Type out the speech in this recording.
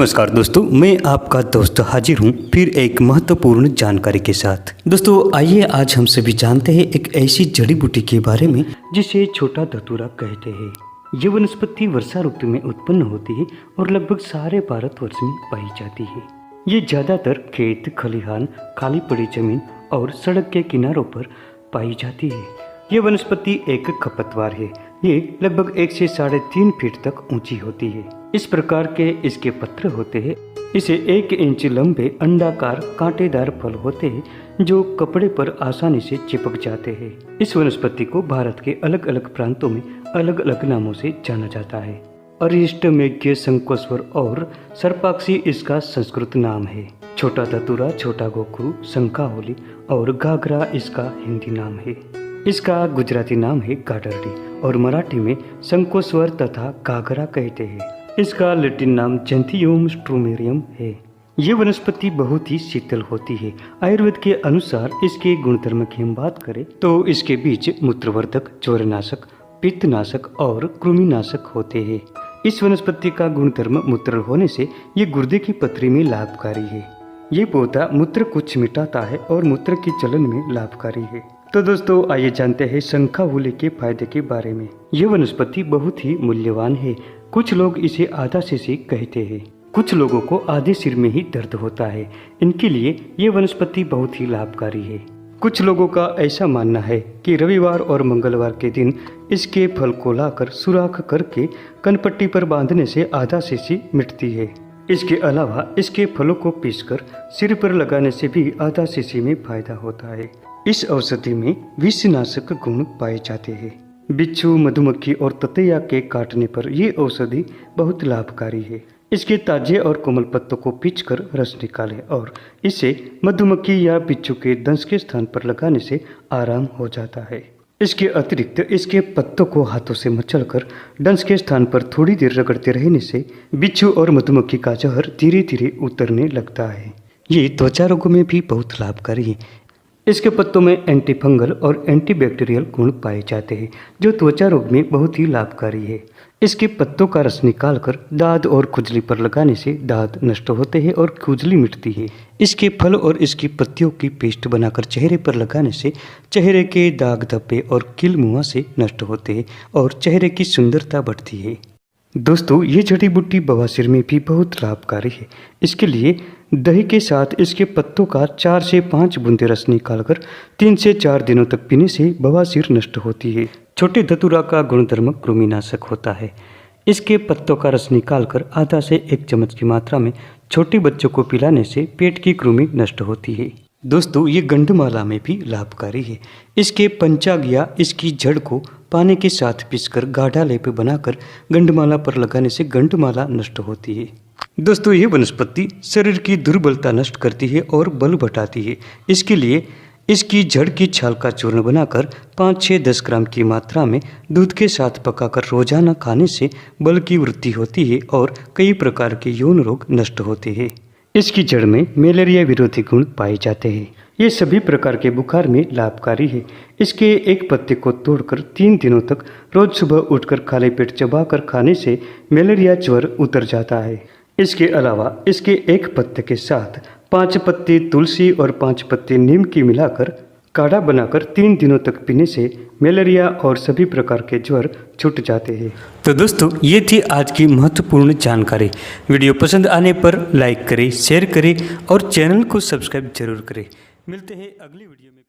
नमस्कार दोस्तों, मैं आपका दोस्त हाजिर हूँ फिर एक महत्वपूर्ण जानकारी के साथ। दोस्तों आइए आज हम सभी जानते हैं एक ऐसी जड़ी बूटी के बारे में जिसे छोटा धतूरा कहते हैं। ये वनस्पति वर्षा ऋतु में उत्पन्न होती है और लगभग सारे भारतवर्ष में पाई जाती है। ये ज़्यादातर खेत, खलिहान, खाली पड़ी जमीन और सड़क के किनारों पर पाई जाती है। ये वनस्पति एक खरपतवार है। ये लगभग 1 से 3.5 फीट तक ऊंची होती है। इस प्रकार के इसके पत्र होते हैं। इसे 1 इंच लंबे अंडाकार कांटेदार फल होते हैं जो कपड़े पर आसानी से चिपक जाते हैं। इस वनस्पति को भारत के अलग अलग प्रांतों में अलग अलग नामों से जाना जाता है। अरिष्टमेघ्य, शंखस्वर और सर्पाक्षी इसका संस्कृत नाम है। छोटा धतूरा, छोटा गोखरू, शंखाहोली और घाघरा इसका हिंदी नाम है। इसका गुजराती नाम है गाडरडी और मराठी में शंखस्वर तथा घाघरा कहते हैं। इसका लैटिन नाम जेंथियम स्ट्रोमेरियम है। ये वनस्पति बहुत ही शीतल होती है। आयुर्वेद के अनुसार इसके गुणधर्म की हम बात करें तो इसके बीज मूत्रवर्धक, ज्वरनाशक, पित्तनाशक और कृमिनाशक होते हैं। इस वनस्पति का गुणधर्म मूत्र होने से ये गुर्दे की पथरी में लाभकारी है। ये पौधा मूत्र कुछ मिटाता है और मूत्र की चलन में लाभकारी है। तो दोस्तों आइए जानते हैं शंखाहोली के फायदे के बारे में। यह वनस्पति बहुत ही मूल्यवान है। कुछ लोग इसे आधा शीशी कहते हैं। कुछ लोगों को आधे सिर में ही दर्द होता है। इनके लिए ये वनस्पति बहुत ही लाभकारी है। कुछ लोगों का ऐसा मानना है कि रविवार और मंगलवार के दिन इसके फल को लाकर सुराख करके कनपट्टी पर बांधने से आधा शीशी मिटती है। इसके अलावा इसके फलों को पीसकर सिर पर लगाने से भी आधा शीशी में फायदा होता है। इस औषधि में विषनाशक गुण पाए जाते हैं। बिच्छू, मधुमक्खी और ततैया के काटने पर ये औषधि बहुत लाभकारी है। इसके ताजे और कोमल पत्तों को पीसकर रस निकालें और इसे मधुमक्खी या बिच्छू के दंश के स्थान पर लगाने से आराम हो जाता है। इसके अतिरिक्त इसके पत्तों को हाथों से मचलकर डंस के स्थान पर थोड़ी देर रगड़ते रहने से बिच्छू और मधुमक्खी का जहर धीरे धीरे उतरने लगता है। ये त्वचा रोगों में भी बहुत लाभकारी है। इसके पत्तों में एंटीफंगल और एंटीबैक्टीरियल गुण पाए जाते हैं जो त्वचा रोग में बहुत ही लाभकारी है। इसके पत्तों का रस निकालकर दाद और खुजली पर लगाने से दाद नष्ट होते हैं और खुजली मिटती है। इसके फल और इसकी पत्तियों की पेस्ट बनाकर चेहरे पर लगाने से चेहरे के दाग, धब्बे और कील मुहासे नष्ट होते हैं और चेहरे की सुंदरता बढ़ती है। दोस्तों ये जड़ी बूटी बवासीर में भी बहुत लाभकारी है। इसके लिए दही के साथ इसके पत्तों का 4 से 5 बूंदे रस निकालकर 3 से 4 दिनों तक पीने से बवासीर नष्ट होती है। छोटे धतूरा का गुणधर्म कृमिनाशक होता है। इसके पत्तों का रस निकालकर आधा से 1 चम्मच की मात्रा में छोटे बच्चों को पिलाने से पेट की कृमि नष्ट होती है। दोस्तों ये गंधमाला में भी लाभकारी है। इसके पंचाग या इसकी जड़ को पानी के साथ पीसकर गाढ़ा लेप बनाकर गंधमाला पर लगाने से गंधमाला नष्ट होती है। दोस्तों ये वनस्पति शरीर की दुर्बलता नष्ट करती है और बल बढ़ाती है। इसके लिए इसकी जड़ की छाल का चूर्ण बनाकर 5 से 10 ग्राम की मात्रा में दूध के साथ पकाकर रोजाना खाने से बल की वृद्धि होती है और कई प्रकार के यौन रोग नष्ट होते हैं। इसकी जड़ में मलेरिया विरोधी गुण पाए जाते हैं। ये सभी प्रकार के बुखार में लाभकारी है। इसके एक पत्ते को तोड़कर 3 दिनों तक रोज सुबह उठकर खाली पेट चबाकर खाने से मलेरिया ज्वर उतर जाता है। इसके अलावा इसके एक पत्ते के साथ 5 पत्ते तुलसी और 5 पत्ते नीम की मिलाकर काढ़ा बनाकर 3 दिनों तक पीने से मलेरिया और सभी प्रकार के ज्वर छूट जाते हैं। तो दोस्तों ये थी आज की महत्वपूर्ण जानकारी। वीडियो पसंद आने पर लाइक करें, शेयर करें और चैनल को सब्सक्राइब जरूर करें। मिलते हैं अगली वीडियो में।